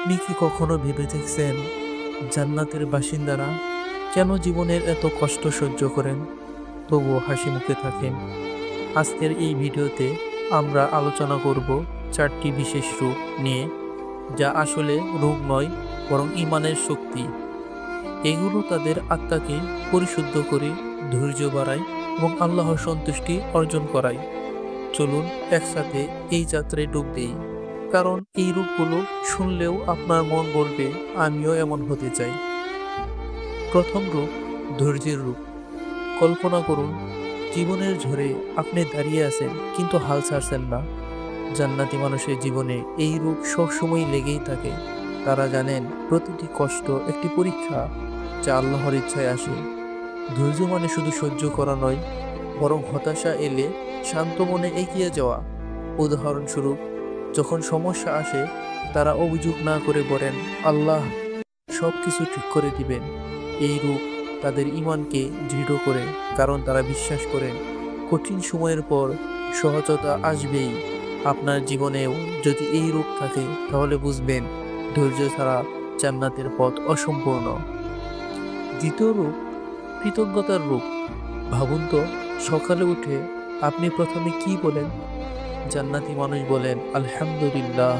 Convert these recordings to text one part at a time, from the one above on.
আপনি কি কখনো ভেবে দেখছেন জান্নাতের বাসিন্দারা কেন জীবনের এত কষ্ট সহ্য করেন তবুও হাসি মুখে থাকেন? আজকের এই ভিডিওতে আমরা আলোচনা করব চারটি বিশেষ রূপ নিয়ে, যা আসলে রূপ নয় বরং ঈমানের শক্তি। এগুলো তাদের আত্মাকে পরিশুদ্ধ করে, ধৈর্য বাড়ায় এবং আল্লাহর সন্তুষ্টি অর্জন করায়। চলুন একসাথে এই যাত্রায় ডুব দেই, কারণ এই রূপগুলো শুনলেও আপনার মন বলবে আমিও এমন হতে চাই। প্রথম রূপ, ধৈর্যের রূপ। কল্পনা করুন, জীবনের ঝড়ে আপনি দাঁড়িয়ে আছেন কিন্তু হাল ছাড়ছেন না। জান্নাতি মানুষের জীবনে এই রূপ সবসময় লেগেই থাকে। তারা জানেন প্রতিটি কষ্ট একটি পরীক্ষা, যা আল্লাহর ইচ্ছায় আসে। ধৈর্য মানে শুধু সহ্য করা নয়, বরং হতাশা এলে শান্ত মনে এগিয়ে যাওয়া। উদাহরণস্বরূপ, যখন সমস্যা আসে তারা অভিযোগ না করে বলেন, আল্লাহ সব কিছু ঠিক করে দিবেন। এই রূপ তাদের ঈমানকে দৃঢ় করে, কারণ তারা বিশ্বাস করেন কঠিন সময়ের পর সহজতা আসবেই। আপনার জীবনেও যদি এই রূপ থাকে তাহলে বুঝবেন ধৈর্য ছাড়া জান্নাতের পথ অসম্পূর্ণ। দ্বিতীয় রূপ, কৃতজ্ঞতার রূপ। ভাবুন তো, সকালে উঠে আপনি প্রথমে কি বলেন? জান্নাতি মানুষ বলেন আলহামদুলিল্লাহ।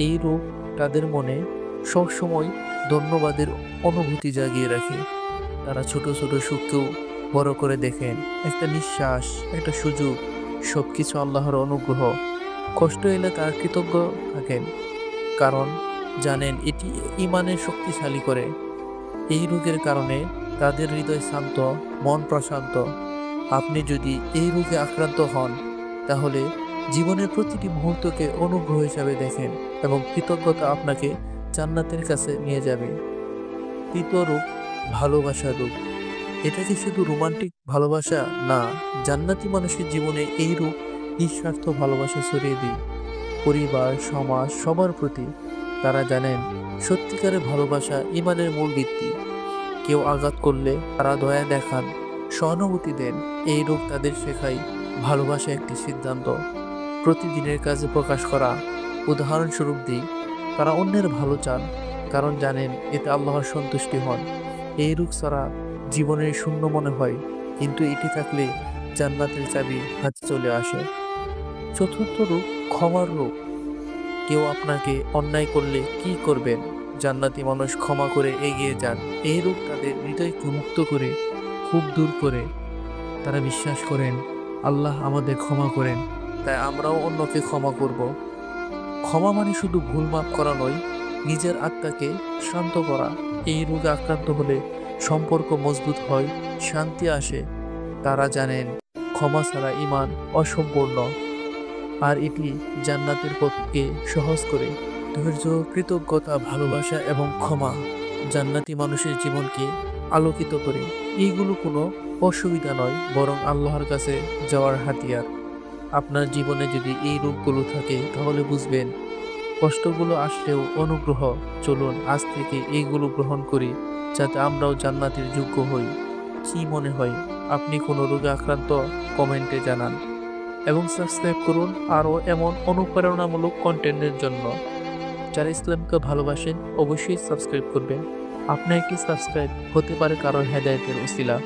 এই রূপ তাদের মনে সবসময় ধন্যবাদের অনুভূতি জাগিয়ে রাখে। তারা ছোট ছোট সুখকেও বড় করে দেখেন। একটা নিঃশ্বাস, একটা সুযোগ, সবকিছু আল্লাহর অনুগ্রহ। কষ্ট এলে তার কৃতজ্ঞ থাকেন, কারণ জানেন এটি ঈমানের শক্তিশালী করে। এই রোগের কারণে তাদের হৃদয় শান্ত, মন প্রশান্ত। আপনি যদি এই রোগে আক্রান্ত হন, তাহলে জীবনের প্রতিটি মুহূর্তকে অনুগ্রহ হিসাবে দেখেন এবং কৃতজ্ঞতা আপনাকে জান্নাতের কাছে নিয়ে যাবে। তৃতীয় রূপ, ভালোবাসার রূপ। এটা কি শুধু রোমান্টিক ভালোবাসা? না, জান্নাতি মানুষের জীবনে এই রূপ নিঃস্বার্থ ভালোবাসা ছড়িয়ে দিই পরিবার, সমাজ, সবার প্রতি। তারা জানেন সত্যিকারের ভালোবাসা ঈমানের মূল ভিত্তি। কেউ আঘাত করলে তারা দয়া দেখান, সহানুভূতি দেন। এই রূপ তাদের শেখায় ভালোবাসা একটি সিদ্ধান্ত, প্রতিদিনের কাজে প্রকাশ করা। উদাহরণস্বরূপ দিই, তারা অন্যের ভালো চান, কারণ জানেন এতে আল্লাহর সন্তুষ্টি হন। এই রূপ ছাড়া জীবনের শূন্য মনে হয়, কিন্তু এটি থাকলে জান্নাতের চাবি হাতে চলে আসে। চতুর্থ রূপ, ক্ষমার রূপ। কেউ আপনাকে অন্যায় করলে কি করবেন? জান্নাতি মানুষ ক্ষমা করে এগিয়ে যান। এই রূপ তাদের হৃদয়কে মুক্ত করে, খুব দূর করে। তারা বিশ্বাস করেন আল্লাহ আমাদের ক্ষমা করেন, তাই আমরাও অন্যকে ক্ষমা করব। ক্ষমা মানে শুধু ভুল মাফ করা নয়, নিজের আত্মাকে শান্ত করা। এই রোগে আক্রান্ত হলে সম্পর্ক মজবুত হয়, শান্তি আসে। তারা জানেন ক্ষমা ছাড়া ঈমান অসম্পূর্ণ, আর এটি জান্নাতের পথকে সহজ করে। ধৈর্য, কৃতজ্ঞতা, ভালোবাসা এবং ক্ষমা জান্নাতি মানুষের জীবনকে আলোকিত করে। এইগুলো কোনো অসুবিধা নয়, বরং আল্লাহর কাছে যাওয়ার হাতিয়ার। আপনার জীবনে যদি এই রূপগুলো থাকে তাহলে বুঝবেন কষ্টগুলো আসলেও অনুগ্রহ। চলুন আজ থেকে এইগুলো গ্রহণ করি, যাতে আমরাও জান্নাতের যোগ্য হই। কি মনে হয়, আপনি কোনো রোগে আক্রান্ত? কমেন্টে জানান এবং সাবস্ক্রাইব করুন আরও এমন অনুপ্রেরণামূলক কন্টেন্টের জন্য। যারা ইসলামকে ভালোবাসেন অবশ্যই সাবস্ক্রাইব করবেন। আপনার একটি সাবস্ক্রাইব হতে পারে কারোর হেদায়েতের উসিলা।